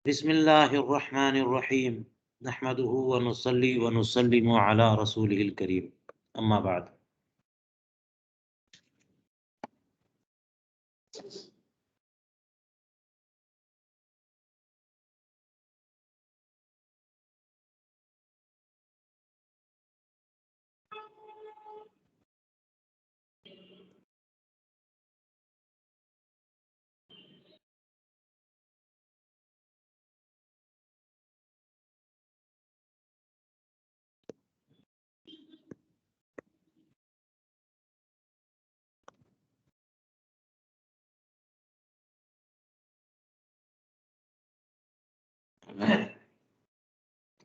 بسم اللہ الرحمن الرحیم نحمده ونصلی ونسلم علی رسوله الکریم اما بعد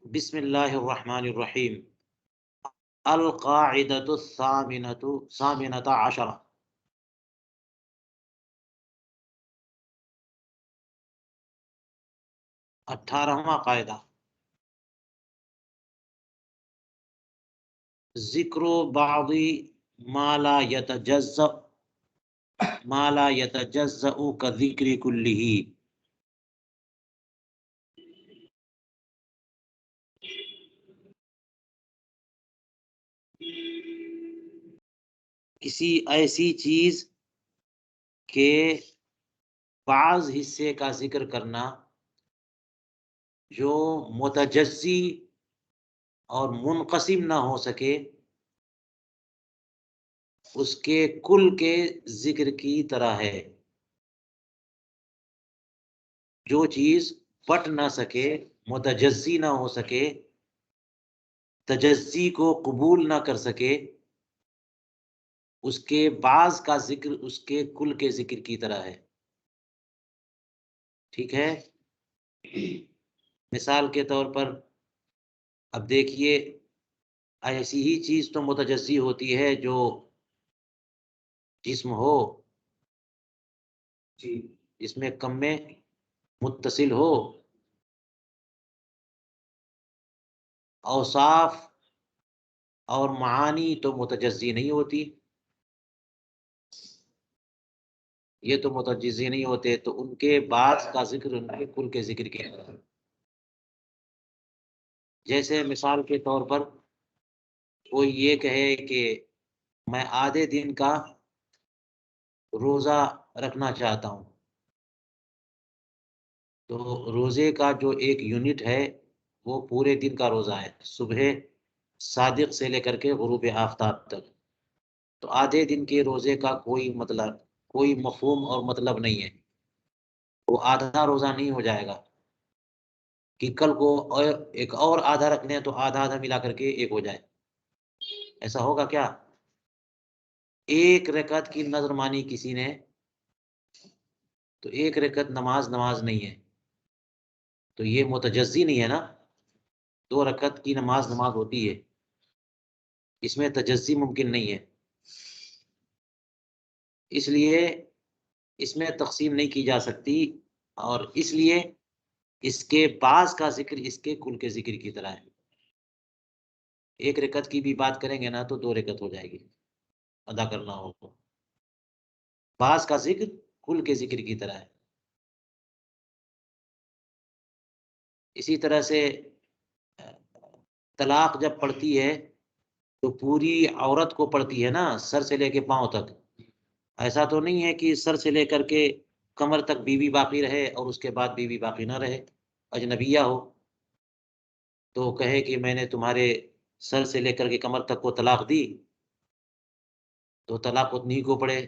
بسم اللہ الرحمن الرحیم القاعدۃ الثامنۃ عشرہ 18واں قاعدہ ذکر بعض ما لا يتجزأ كذکر کلہ کسی ایسی چیز کے بعض حصے کا ذکر کرنا جو متجزی اور منقسم نہ ہو سکے اس کے کل کے ذکر کی طرح ہے۔ جو چیز بٹ نہ سکے، متجزی نہ ہو سکے، تجزی کو قبول نہ کر سکے، اس کے بعض کا ذکر اس کے کل کے ذکر کی طرح ہے۔ ٹھیک ہے، مثال کے طور پر اب دیکھیے، ایسی ہی چیز تو متجزی ہوتی ہے جو جسم ہو، جس میں کم میں متصل ہو، اوصاف اور معانی تو متجزی نہیں ہوتی، یہ تو متجزی نہیں ہوتے، تو ان کے بعض کا ذکر ان کے کل کے ذکر کے ہے۔ جیسے مثال کے طور پر کوئی یہ کہے کہ میں آدھے دن کا روزہ رکھنا چاہتا ہوں، تو روزے کا جو ایک یونٹ ہے وہ پورے دن کا روزہ ہے، صبح صادق سے لے کر کے غروب آفتاب تک۔ تو آدھے دن کے روزے کا کوئی مفہوم اور مطلب نہیں ہے، وہ آدھا روزہ نہیں ہو جائے گا کہ کل کو اور ایک اور آدھا رکھ لیں تو آدھا آدھا ملا کر کے ایک ہو جائے، ایسا ہوگا کیا؟ ایک رکعت کی نظر مانی کسی نے تو ایک رکعت نماز نہیں ہے، تو یہ متجزی نہیں ہے نا، 2 رکعت کی نماز ہوتی ہے، اس میں تجزی ممکن نہیں ہے، اس لیے اس میں تقسیم نہیں کی جا سکتی، اور اس لیے اس کے بعض کا ذکر اس کے کل کے ذکر کی طرح ہے۔ ایک رکعت کی بھی بات کریں گے نا تو 2 رکعت ہو جائے گی، ادا کرنا ہو، بعض کا ذکر کل کے ذکر کی طرح ہے۔ اسی طرح سے طلاق جب پڑتی ہے تو پوری عورت کو پڑتی ہے نا، سر سے لے کے پاؤں تک، ایسا تو نہیں ہے کہ سر سے لے کر کے کمر تک بیوی باقی رہے اور اس کے بعد بیوی باقی نہ رہے، اجنبیہ ہو تو کہے کہ میں نے تمہارے سر سے لے کر کے کمر تک کو طلاق دی، تو طلاق اتنی کو پڑے۔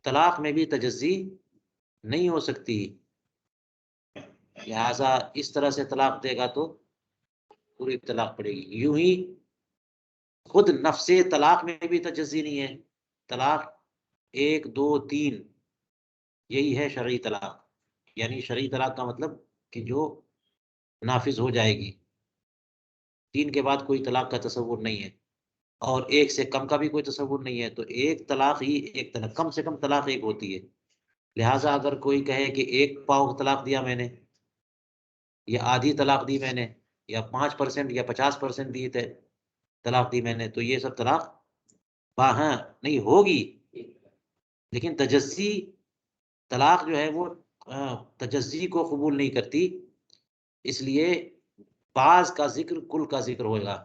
طلاق میں بھی تجزی نہیں ہو سکتی، لہذا اس طرح سے طلاق دے گا تو پوری طلاق پڑے گی۔ یوں ہی خود نفس طلاق میں بھی تجزی نہیں ہے، طلاق 1 2 3 یہی ہے شرعی طلاق، یعنی شرعی طلاق کا مطلب کہ جو نافذ ہو جائے گی، 3 کے بعد کوئی طلاق کا تصور نہیں ہے، اور 1 سے کم کا بھی کوئی تصور نہیں ہے، تو ایک طلاق ہی ایک طلاق، کم سے کم طلاق ایک ہوتی ہے۔ لہٰذا اگر کوئی کہے کہ 1 پاؤ طلاق دیا میں نے، یا آدھی طلاق دی میں نے، یا 5% یا 50% دی طلاق دی میں نے، تو یہ سب طلاق ہاں نہیں ہوگی، لیکن تجزی طلاق جو ہے وہ تجزی کو قبول نہیں کرتی، اس لیے بعض کا ذکر کل کا ذکر ہوگا،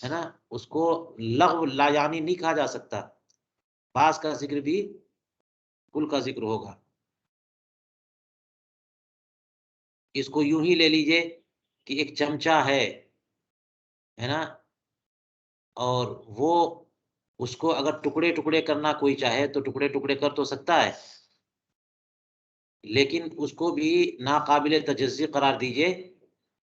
ہے نا، اس کو لغو لا یعنی نہیں کہا جا سکتا، بعض کا ذکر بھی کل کا ذکر ہوگا۔ اس کو یوں ہی لے لیجئے کہ ایک چمچہ ہے نا، اور وہ اس کو اگر ٹکڑے ٹکڑے کرنا کوئی چاہے تو ٹکڑے ٹکڑے کر تو سکتا ہے، لیکن اس کو بھی ناقابل تجزی قرار دیجئے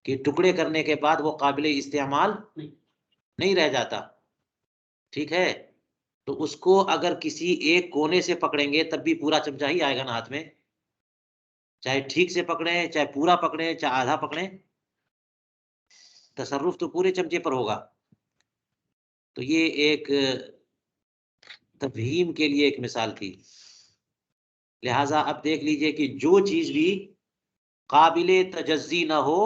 کہ ٹکڑے کرنے کے بعد وہ قابل استعمال نہیں رہ جاتا، ٹھیک ہے؟ تو اس کو اگر کسی ایک کونے سے پکڑیں گے تب بھی پورا چمچہ ہی آئے گا نا ہاتھ میں، چاہے ٹھیک سے پکڑیں، چاہے پورا پکڑیں، چاہے آدھا پکڑیں، تصرف تو پورے چمچے پر ہوگا۔ تو یہ ایک تفہیم کے لیے ایک مثال تھی۔ لہٰذا اب دیکھ لیجئے کہ جو چیز بھی قابل تجزی نہ ہو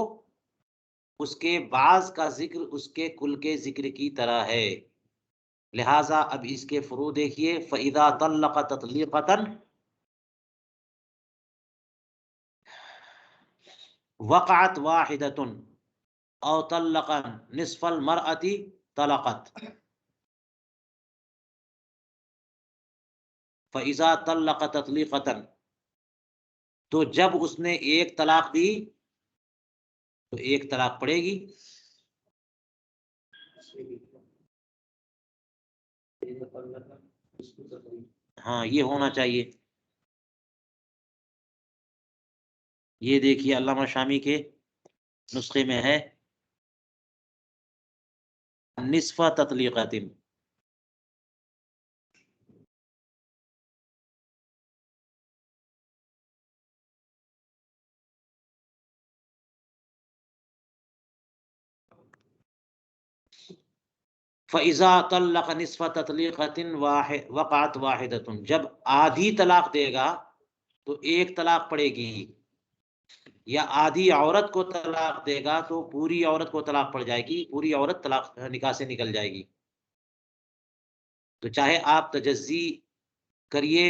اس کے بعض کا ذکر اس کے کل کے ذکر کی طرح ہے۔ لہٰذا اب اس کے فروع دیکھیے، فَإِذَا طَلَّقَ تَطْلِيقَةً وقعت واحدة او طلق نصف المرأة طلقت۔ فَإِذَا طَلَّقَ تَطْلِيقَةً، تو جب اس نے ایک طلاق دی تو ایک طلاق پڑے گی۔ ہاں یہ ہونا چاہیے، یہ دیکھیے علامہ شامی کے نسخے میں ہے نصف تطلیقات۔ فَإِذَا طَلَّقَ نِصْفَ تَطْلِيقَةٍ وَقَعَتْ وَاحِدَةٌ، جب آدھی طلاق دے گا تو ایک طلاق پڑے گی، یا آدھی عورت کو طلاق دے گا تو پوری عورت کو طلاق پڑ جائے گی، پوری عورت طلاق نکاح سے نکل جائے گی۔ تو چاہے آپ تجزی کریے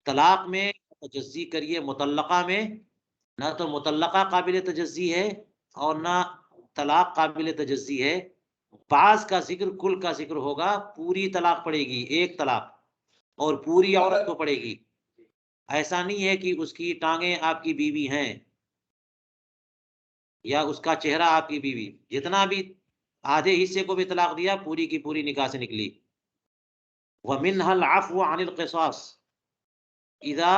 طلاق میں، تجزی کریے مطلقہ میں، نہ تو مطلقہ قابل تجزی ہے اور نہ طلاق قابل تجزی ہے، بعض کا ذکر کل کا ذکر ہوگا، پوری طلاق پڑے گی، ایک طلاق، اور پوری عورت کو پڑے گی۔ ایسا نہیں ہے کہ اس کی ٹانگیں آپ کی بیوی ہیں یا اس کا چہرہ آپ کی بیوی، جتنا بھی آدھے حصے کو بھی طلاق دیا پوری کی پوری نکاح سے نکلی۔ وَمِنْهَا الْعَفْوُ عَنِ الْقِصَاصِ اذا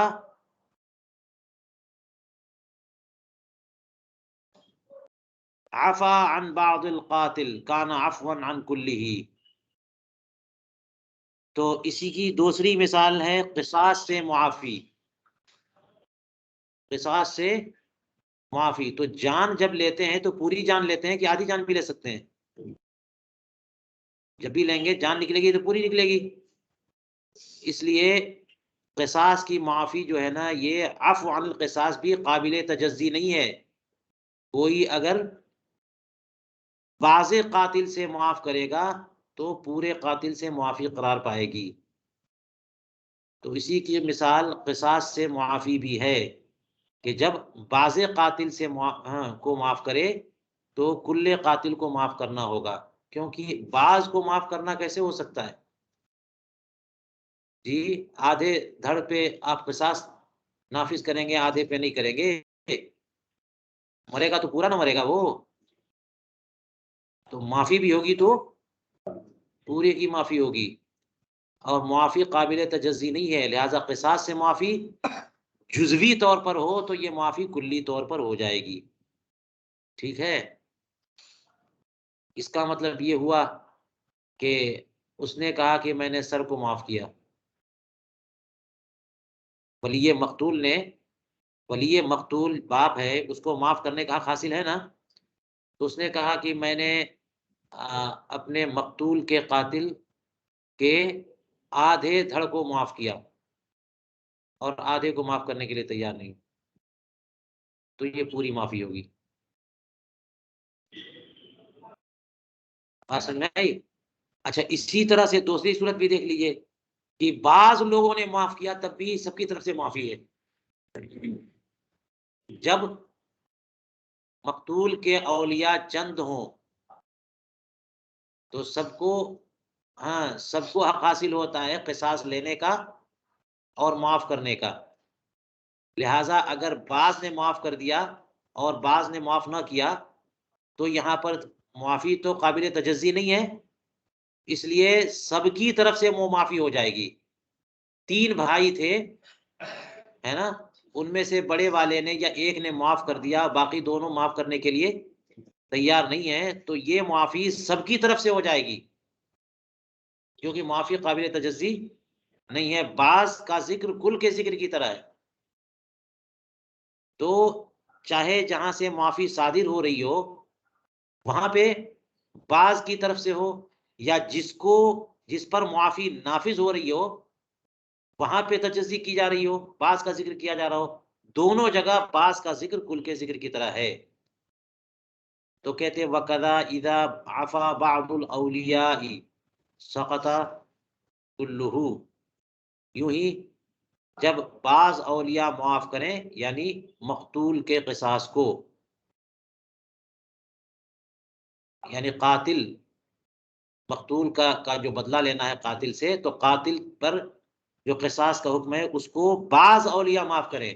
عفا عن بعض القاتل کان عفوا عن کلہ۔ تو اسی کی دوسری مثال ہے قصاص سے معافی، قصاص سے معافی۔ تو جان جب لیتے ہیں تو پوری جان لیتے ہیں کہ آدھی جان بھی لے سکتے ہیں؟ جب بھی لیں گے جان نکلے گی تو پوری نکلے گی۔ اس لیے قصاص کی معافی جو ہے نا، یہ عفو عن القصاص بھی قابل تجزی نہیں ہے۔ کوئی اگر بعض قاتل سے معاف کرے گا تو پورے قاتل سے معافی قرار پائے گی۔ تو اسی کی مثال قصاص سے معافی بھی ہے کہ جب بعض قاتل سے کو معاف کرے تو کل قاتل کو معاف کرنا ہوگا، کیونکہ بعض کو معاف کرنا کیسے ہو سکتا ہے جی؟ آدھے دھڑ پہ آپ قصاص نافذ کریں گے، آدھے پہ نہیں کریں گے، مرے گا تو پورا نہ مرے گا وہ، تو معافی بھی ہوگی تو پورے کی معافی ہوگی، اور معافی قابل تجزی نہیں ہے۔ لہذا قصاص سے معافی جزوی طور پر ہو تو یہ معافی کلی طور پر ہو جائے گی، ٹھیک ہے؟ اس کا مطلب یہ ہوا کہ اس نے کہا کہ میں نے سر کو معاف کیا، ولی مقتول نے، ولی مقتول باپ ہے، اس کو معاف کرنے کا حق حاصل ہے نا، تو اس نے کہا کہ میں نے اپنے مقتول کے قاتل کے آدھے دھڑ کو معاف کیا اور آدھے کو معاف کرنے کے لیے تیار نہیں، تو یہ پوری معافی ہوگی۔ سمجھ میں آئی؟ اچھا، اسی طرح سے دوسری صورت بھی دیکھ لیجئے کہ بعض لوگوں نے معاف کیا تب بھی سب کی طرف سے معافی ہے، جب مقتول کے اولیاء چند ہوں تو سب کو حق حاصل ہوتا ہے قصاص لینے کا اور معاف کرنے کا. لہذا اگر بعض نے معاف کر دیا اور بعض نے معاف نہ کیا تو یہاں پر معافی تو قابل تجزی نہیں ہے، اس لیے سب کی طرف سے وہ معافی ہو جائے گی. 3 بھائی تھے، ہے نا، ان میں سے بڑے والے نے یا ایک نے معاف کر دیا، باقی دونوں معاف کرنے کے لیے تیار نہیں ہے، تو یہ معافی سب کی طرف سے ہو جائے گی، کیونکہ معافی قابل تجزی نہیں ہے. بعض کا ذکر کل کے ذکر کی طرح ہے. تو چاہے جہاں سے معافی صادر ہو رہی ہو وہاں پہ بعض کی طرف سے ہو، یا جس پر معافی نافذ ہو رہی ہو وہاں پہ تجزی کی جا رہی ہو، بعض کا ذکر کیا جا رہا ہو، دونوں جگہ بعض کا ذکر کل کے ذکر کی طرح ہے. تو کہتے ہیں وَقَذَا اِذَا عَفَا بَعْضُ الْأَوْلِيَاءِ سَقَطَ كُلُّهُ، یوں ہی جب بعض اولیاء معاف کریں یعنی مقتول کے قصاص کو، یعنی قاتل مقتول کا جو بدلہ لینا ہے قاتل سے، تو قاتل پر جو قصاص کا حکم ہے اس کو بعض اولیاء معاف کریں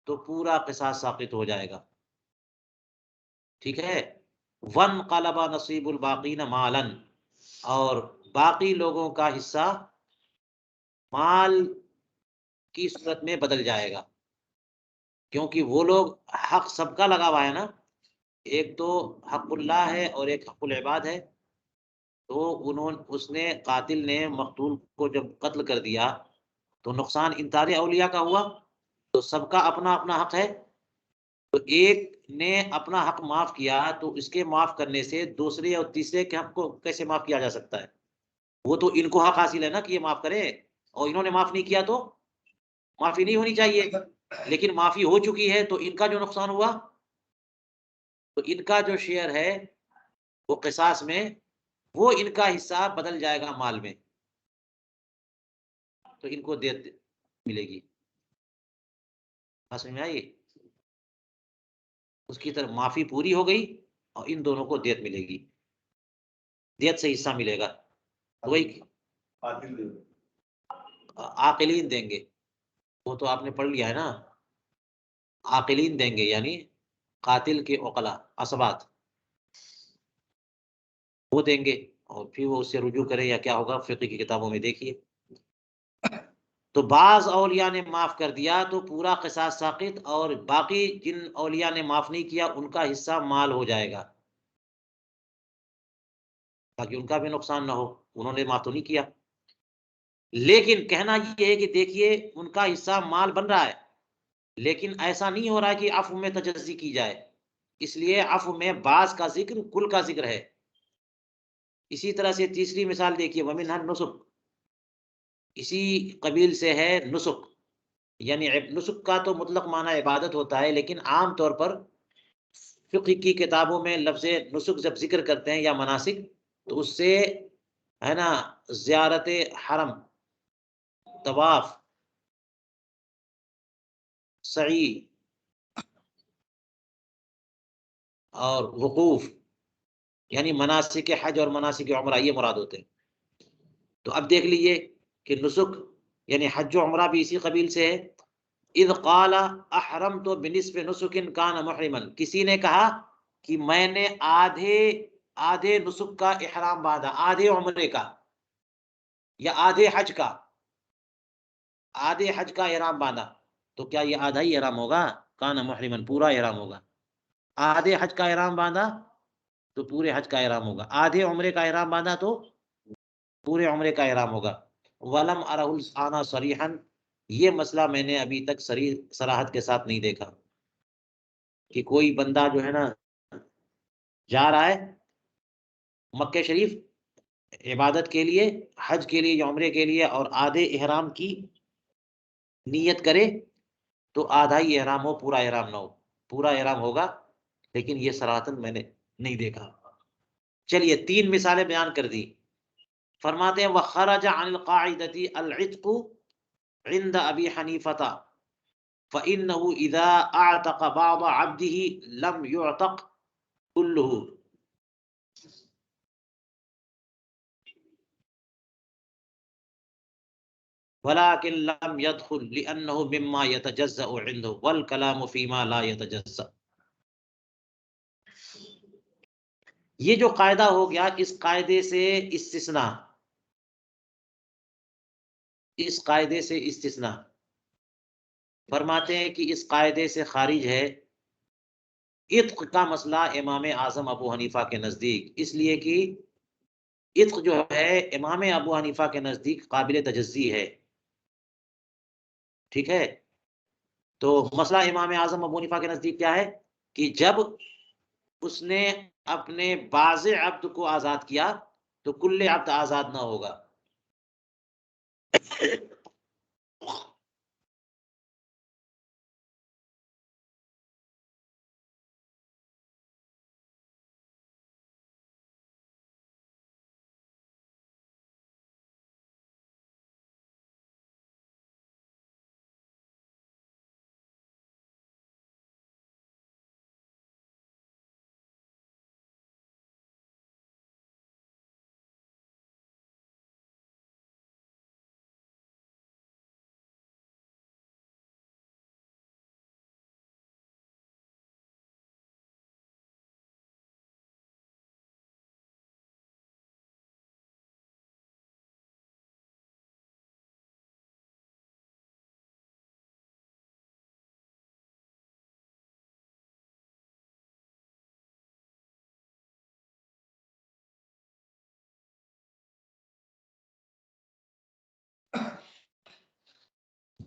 تو پورا قصاص ساقط ہو جائے گا. ٹھیک ہے. وَانْقَلَبَ نَصِيبُ الْبَاقِينَ مَالًا، اور باقی لوگوں کا حصہ مال کی صورت میں بدل جائے گا، کیونکہ وہ لوگ حق سب کا لگا ہوا ہے نا، ایک تو حق اللہ ہے اور ایک حق العباد ہے. تو اس نے قاتل نے مقتول کو جب قتل کر دیا تو نقصان انتار اولیاء کا ہوا، تو سب کا اپنا اپنا حق ہے. تو ایک نے اپنا حق معاف کیا تو اس کے معاف کرنے سے دوسرے اور تیسرے کے حق کو کیسے معاف کیا جا سکتا ہے؟ وہ تو ان کو حق حاصل ہے نا کہ یہ معاف کرے، اور انہوں نے معاف نہیں کیا تو معافی نہیں ہونی چاہیے، لیکن معافی ہو چکی ہے تو ان کا جو نقصان ہوا تو ان کا جو شیئر ہے وہ قصاص میں، وہ ان کا حصہ بدل جائے گا مال میں، تو ان کو دیت ملے گی. سمجھ میں آئی؟ اس کی طرف معافی پوری ہو گئی اور ان دونوں کو دیت ملے گی، دیت سے حصہ ملے گا. وہی عاقلین دیں گے، وہ تو آپ نے پڑھ لیا ہے نا، عاقلین دیں گے یعنی قاتل کے عقلاء عصبات وہ دیں گے، اور پھر وہ اس سے رجوع کرے یا کیا ہوگا فقہ کی کتابوں میں دیکھیے. تو بعض اولیاء نے معاف کر دیا تو پورا قصاص ساقط، اور باقی جن اولیاء نے معاف نہیں کیا ان کا حصہ مال ہو جائے گا تاکہ ان کا بھی نقصان نہ ہو، انہوں نے معاف تو نہیں کیا. لیکن کہنا یہ ہے کہ دیکھیے ان کا حصہ مال بن رہا ہے، لیکن ایسا نہیں ہو رہا کہ عفو میں تجزی کی جائے، اس لیے عفو میں بعض کا ذکر کل کا ذکر ہے. اسی طرح سے تیسری مثال دیکھیے وَمِنْهَا النُّسُكْ، اسی قبیل سے ہے نسک، یعنی نسک کا تو مطلق معنی عبادت ہوتا ہے، لیکن عام طور پر فقہ کی کتابوں میں لفظ نسک جب ذکر کرتے ہیں یا مناسک تو اس سے ہے نا زیارت حرم، طواف، سعی اور وقوف، یعنی مناسک حج اور مناسک عمرہ یہ مراد ہوتے ہیں. تو اب دیکھ لیجئے کہ نسک یعنی حج و عمرہ بھی اسی قبیل سے ہے. اذ قال احرمت بنصف نسک کان محرما، کسی نے کہا کہ میں نے آدھے نسک کا احرام باندھا، آدھے عمرے کا یا آدھے حج کا، آدھے حج کا احرام باندھا، تو کیا یہ آدھا ہی احرام ہوگا؟ کان محرما پورا احرام ہوگا. آدھے حج کا احرام باندھا تو پورے حج کا احرام ہوگا، آدھے عمرے کا احرام باندھا تو پورے عمرے کا احرام ہوگا. ولم ارہ الآن صریحا، یہ مسئلہ میں نے ابھی تک صراحت کے ساتھ نہیں دیکھا کہ کوئی بندہ جو ہے نا جا رہا ہے مکہ شریف عبادت کے لیے، حج کے لیے یا عمرے کے لیے، اور آدھے احرام کی نیت کرے تو آدھا ہی احرام ہو، پورا احرام نہ ہو. پورا احرام ہوگا، لیکن یہ صراحتاً میں نے نہیں دیکھا. چلیے 3 مثالیں بیان کر دی. فرماتے ہیں وَخَرَجَ عَنِ الْقَاعِدَةِ الْعِتْقُ عِنْدَ أَبِي حَنِيفَةَ فإنه إذا أعتق بعض عبده لم يعتق كله. ولكن لم يدخل لأنه مما يتجزأ عنده والكلام فيما لا يتجزأ. یہ جو قاعدہ ہو گیا، اس قاعدے سے استثناء، اس قاعدے سے استثناء فرماتے ہیں کہ اس قاعدے سے خارج ہے عتق کا مسئلہ امام اعظم ابو حنیفہ کے نزدیک، اس لیے کہ عتق جو ہے امام ابو حنیفہ کے نزدیک قابل تجزی ہے. ٹھیک ہے، تو مسئلہ امام اعظم ابو حنیفہ کے نزدیک کیا ہے کہ جب اس نے اپنے بعض عبد کو آزاد کیا تو کل عبد آزاد نہ ہوگا.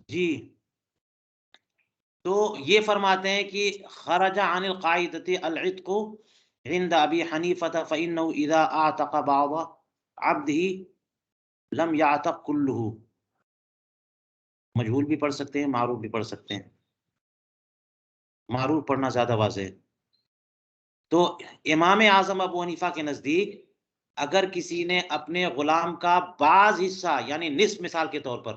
جی، تو یہ فرماتے ہیں کہ خرج عن القاعدۃ العتق عند ابی حنیفہ فانه اذا اعتق بعض عبده لم يعتق كله. مجہول بھی پڑھ سکتے ہیں، معروف بھی پڑھ سکتے ہیں، معروف پڑھنا زیادہ واضح ہے. تو امام اعظم ابو حنیفہ کے نزدیک اگر کسی نے اپنے غلام کا بعض حصہ یعنی نصف مثال کے طور پر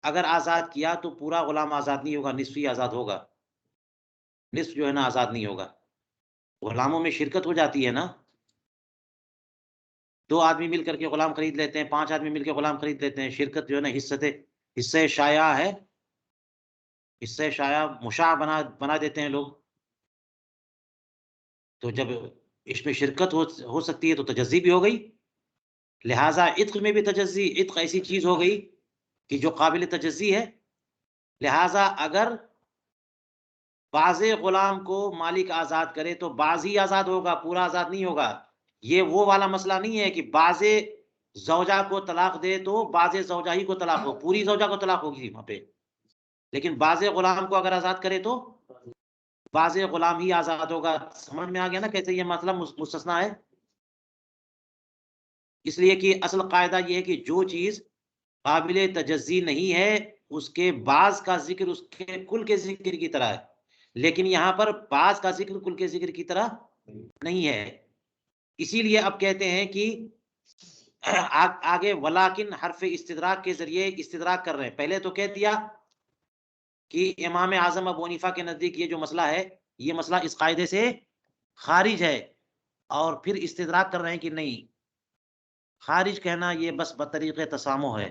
اگر آزاد کیا تو پورا غلام آزاد نہیں ہوگا، نصف ہی آزاد ہوگا، نصف جو ہے نا آزاد نہیں ہوگا. غلاموں میں شرکت ہو جاتی ہے نا، 2 آدمی مل کر کے غلام خرید لیتے ہیں، 5 آدمی مل کے غلام خرید لیتے ہیں، شرکت جو ہے نا حصہ شایع ہے، حصہ شایع مشاع بنا دیتے ہیں لوگ. تو جب اس میں شرکت ہو سکتی ہے تو تجزی بھی ہو گئی. لہٰذا عتق میں بھی تجزی، عتق ایسی چیز ہو گئی کہ جو قابل تجزی ہے. لہٰذا اگر بعض غلام کو مالک آزاد کرے تو بعض ہی آزاد ہوگا، پورا آزاد نہیں ہوگا. یہ وہ والا مسئلہ نہیں ہے کہ بعض زوجہ کو طلاق دے تو بعض زوجہ ہی کو طلاق ہو، پوری زوجہ کو طلاق ہوگی وہاں پہ. لیکن بعض غلام کو اگر آزاد کرے تو بعض غلام ہی آزاد ہوگا. سمجھ میں آ گیا نا کیسے یہ مطلب مستثنا ہے؟ اس لیے کہ اصل قاعدہ یہ ہے کہ جو چیز قابل تجزی نہیں ہے اس کے بعض کا ذکر اس کے کل کے ذکر کی طرح ہے، لیکن یہاں پر بعض کا ذکر کل کے ذکر کی طرح نہیں ہے. اسی لیے اب کہتے ہیں کہ آگے ولیکن حرف استدراک کے ذریعے استدراک کر رہے ہیں. پہلے تو کہہ دیا کہ امام اعظم ابو حنیفہ کے نزدیک یہ جو مسئلہ ہے یہ مسئلہ اس قاعدے سے خارج ہے، اور پھر استدراک کر رہے ہیں کہ نہیں، خارج کہنا یہ بس بطریق تسامح ہے،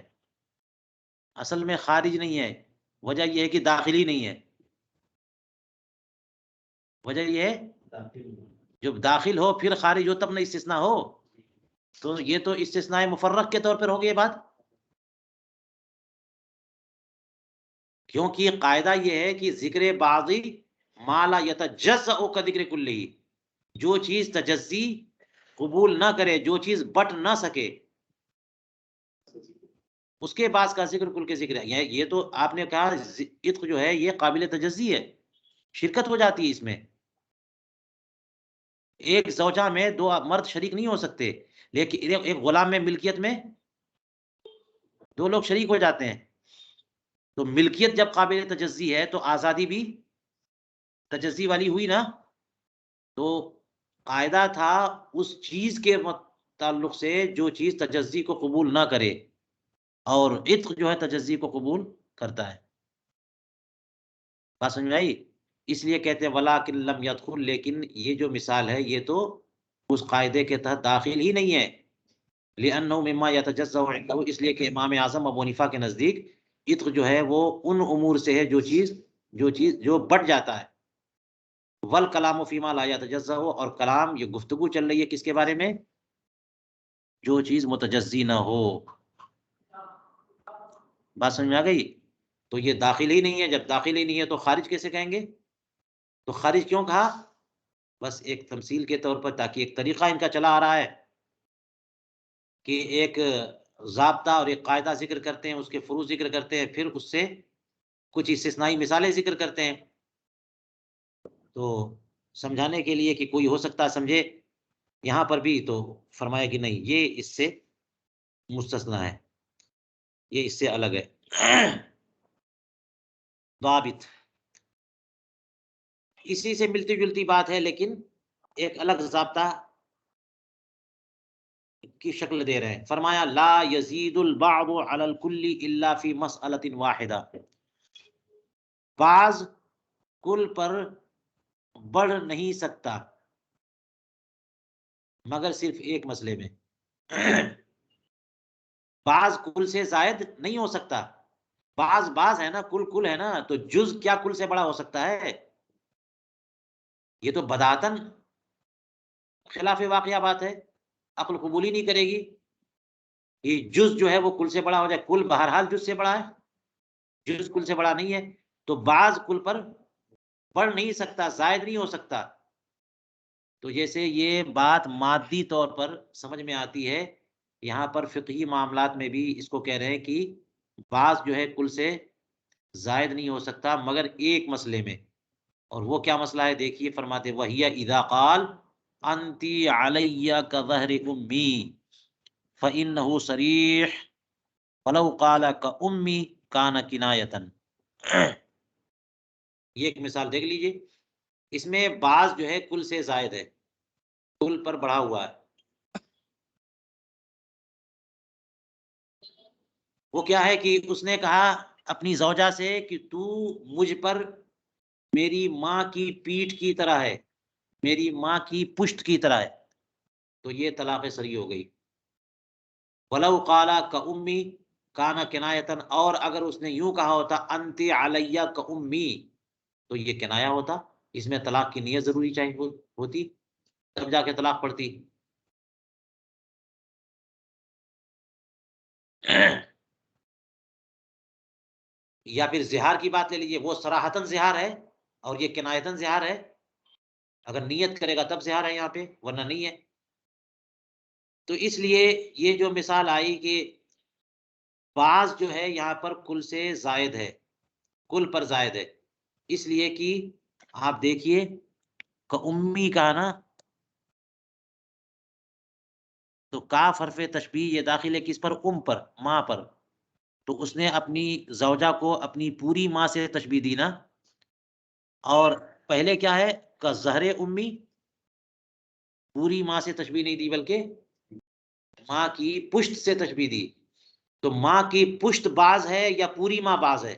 اصل میں خارج نہیں ہے. وجہ یہ ہے کہ داخلی نہیں ہے. وجہ یہ ہے جب داخل ہو پھر خارج ہو تب نہ استثناء ہو. تو یہ تو استثناء مفرق کے طور پر ہو گئی بات، کیونکہ قاعدہ یہ ہے کہ ذکر بعضی ما لا یتجزأ کا ذکر کلی، جو چیز تجزی قبول نہ کرے، جو چیز بٹ نہ سکے اس کے بعد کا ذکر کل کے ذکر ہے. یہ تو آپ نے کہا عتق جو ہے یہ قابل تجزی ہے، شرکت ہو جاتی ہے اس میں. ایک زوجہ میں 2 مرد شریک نہیں ہو سکتے، لیکن ایک غلام میں ملکیت میں 2 لوگ شریک ہو جاتے ہیں. تو ملکیت جب قابل تجزی ہے تو آزادی بھی تجزی والی ہوئی نا. تو قاعدہ تھا اس چیز کے تعلق سے جو چیز تجزی کو قبول نہ کرے، اور عتق جو ہے تجزی کو قبول کرتا ہے. بات سمجھ میں آئی؟ اس لیے کہتے ہیں ولاکن لم یدخل، لیکن یہ جو مثال ہے یہ تو اس قاعدے کے تحت داخل ہی نہیں ہے. لأنه مما يتجزأ عنده، اس لیے کہ امام اعظم ابو حنیفہ کے نزدیک عتق جو ہے وہ ان امور سے ہے جو بڑھ جاتا ہے. والکلام فیما لا يتجزأ، اور کلام یہ گفتگو چل رہی ہے کس کے بارے میں؟ جو چیز متجزی نہ ہو. بات سمجھ میں آ گئی؟ تو یہ داخل ہی نہیں ہے. جب داخل ہی نہیں ہے تو خارج کیسے کہیں گے؟ تو خارج کیوں کہا؟ بس ایک تمثیل کے طور پر، تاکہ ایک طریقہ ان کا چلا آ رہا ہے کہ ایک ضابطہ اور ایک قاعدہ ذکر کرتے ہیں، اس کے فروع ذکر کرتے ہیں، پھر اس سے کچھ استثنائی مثالیں ذکر کرتے ہیں. تو سمجھانے کے لیے کہ کوئی ہو سکتا ہے سمجھے یہاں پر بھی، تو فرمایا کہ نہیں، یہ اس سے مستثنا ہے، یہ اس سے الگ ہے. ضابط اسی سے ملتی جلتی بات ہے، لیکن ایک الگ ضابطہ کی شکل دے رہے ہیں. فرمایا لا یزید البعض علی الکل الا فی مسئلۃ واحدہ، بعض کل پر بڑھ نہیں سکتا مگر صرف ایک مسئلے میں. بعض کل سے زائد نہیں ہو سکتا. بعض ہے نا، کل ہے نا، تو جز کیا کل سے بڑا ہو سکتا ہے؟ یہ تو بداعتن خلاف واقعہ بات ہے، عقل قبول ہی نہیں کرے گی. یہ جز جو ہے وہ کل سے بڑا ہو جائے. کل بہرحال جز سے بڑا ہے، جز کل سے بڑا نہیں ہے. تو بعض کل پر بڑھ نہیں سکتا، زائد نہیں ہو سکتا. تو جیسے یہ بات مادی طور پر سمجھ میں آتی ہے، یہاں پر فقہی معاملات میں بھی اس کو کہہ رہے ہیں کہ بعض جو ہے کل سے زائد نہیں ہو سکتا مگر ایک مسئلے میں. اور وہ کیا مسئلہ ہے دیکھیے، فرماتے وَهِيَ إِذَا قَالَ أَنْتِ عَلَيَّ كَظَهْرِ أُمِّي فَإِنَّهُ صَرِيحٌ وَلَوْ قَالَ كَأُمِّي كَانَ كِنَایَةً. یہ ایک مثال دیکھ لیجئے، اس میں بعض جو ہے کل سے زائد ہے، کل پر بڑھا ہوا ہے. وہ کیا ہے کہ اس نے کہا اپنی زوجہ سے کہ تو مجھ پر میری ماں کی پیٹھ کی طرح ہے، میری ماں کی پشت کی طرح ہے. تو یہ طلاق صریح ہو گئی. وَلَوْ قَالَ كَأُمِّي كَانَ كِنَایَةً، اور اگر اس نے یوں کہا ہوتا انت علیہ کأمی، تو یہ کنایا ہوتا. اس میں طلاق کی نیت ضروری چاہیے ہوتی، تب جا کے طلاق پڑتی. یا پھر زہار کی بات لے لیجیے، وہ صراحتاً زہار ہے اور یہ کنایتاً زہار ہے. اگر نیت کرے گا تب زہار ہے یہاں پہ، ورنہ نہیں ہے. تو اس لیے یہ جو مثال آئی کہ بعض جو ہے یہاں پر کل سے زائد ہے، کل پر زائد ہے، اس لیے کہ آپ دیکھیے کہ امی کا نا، تو کاف حرف تشبیہ یہ داخل ہے کس پر؟ پر، ماں پر. تو اس نے اپنی زوجہ کو اپنی پوری ماں سے تشبیہ دی نا. اور پہلے کیا ہے کہ زہر امی، پوری ماں سے تشبیہ نہیں دی بلکہ ماں کی پشت سے تشبیہ دی. تو ماں کی پشت باز ہے یا پوری ماں باز ہے؟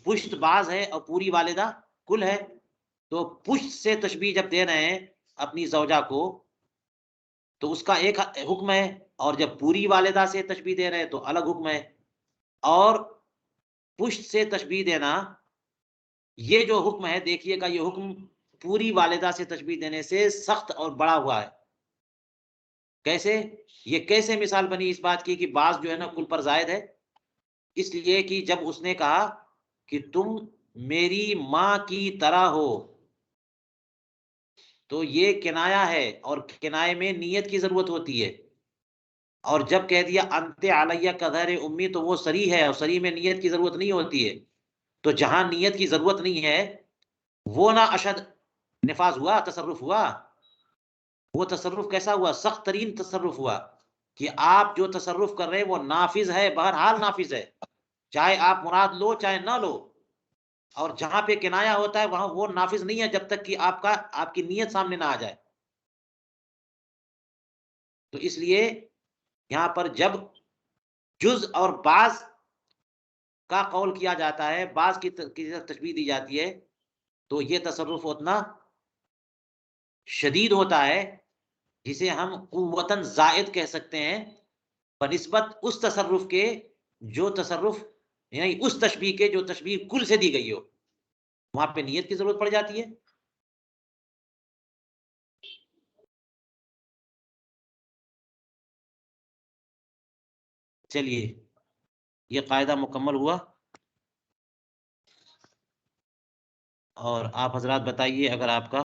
پشت باز ہے اور پوری والدہ کل ہے. تو پشت سے تشبیہ جب دے رہے ہیں اپنی زوجہ کو تو اس کا ایک حکم ہے، اور جب پوری والدہ سے تشبیہ دے رہے ہیں تو الگ حکم ہے. اور پشت سے تشبیہ دینا یہ جو حکم ہے، دیکھیے گا یہ حکم پوری والدہ سے تشبیہ دینے سے سخت اور بڑا ہوا ہے. کیسے؟ یہ کیسے مثال بنی اس بات کی کہ بعض جو ہے نا کل پر زائد ہے؟ اس لیے کہ جب اس نے کہا کہ تم میری ماں کی طرح ہو، تو یہ کنایا ہے، اور کنائے میں نیت کی ضرورت ہوتی ہے. اور جب کہہ دیا انت علیہ کظہر امی، تو وہ صریح ہے، اور صریح میں نیت کی ضرورت نہیں ہوتی ہے. تو جہاں نیت کی ضرورت نہیں ہے وہ نہ اشد نفاذ ہوا، تصرف ہوا. وہ تصرف کیسا ہوا؟ سخت ترین تصرف ہوا کہ آپ جو تصرف کر رہے ہیں وہ نافذ ہے، بہرحال نافذ ہے، چاہے آپ مراد لو چاہے نہ لو. اور جہاں پہ کنایا ہوتا ہے وہاں وہ نافذ نہیں ہے جب تک کہ آپ کی نیت سامنے نہ آ جائے. تو اس لیے یہاں پر جب جز اور بعض کا قول کیا جاتا ہے، بعض کی تشبیہ دی جاتی ہے، تو یہ تصرف اتنا شدید ہوتا ہے جسے ہم قوتاً زائد کہہ سکتے ہیں بنسبت اس تصرف کے جو تصرف یعنی اس تشبیہ کے جو تشبیہ کل سے دی گئی ہو، وہاں پہ نیت کی ضرورت پڑ جاتی ہے۔ چلیے یہ قاعدہ مکمل ہوا، اور آپ حضرات بتائیے اگر آپ کا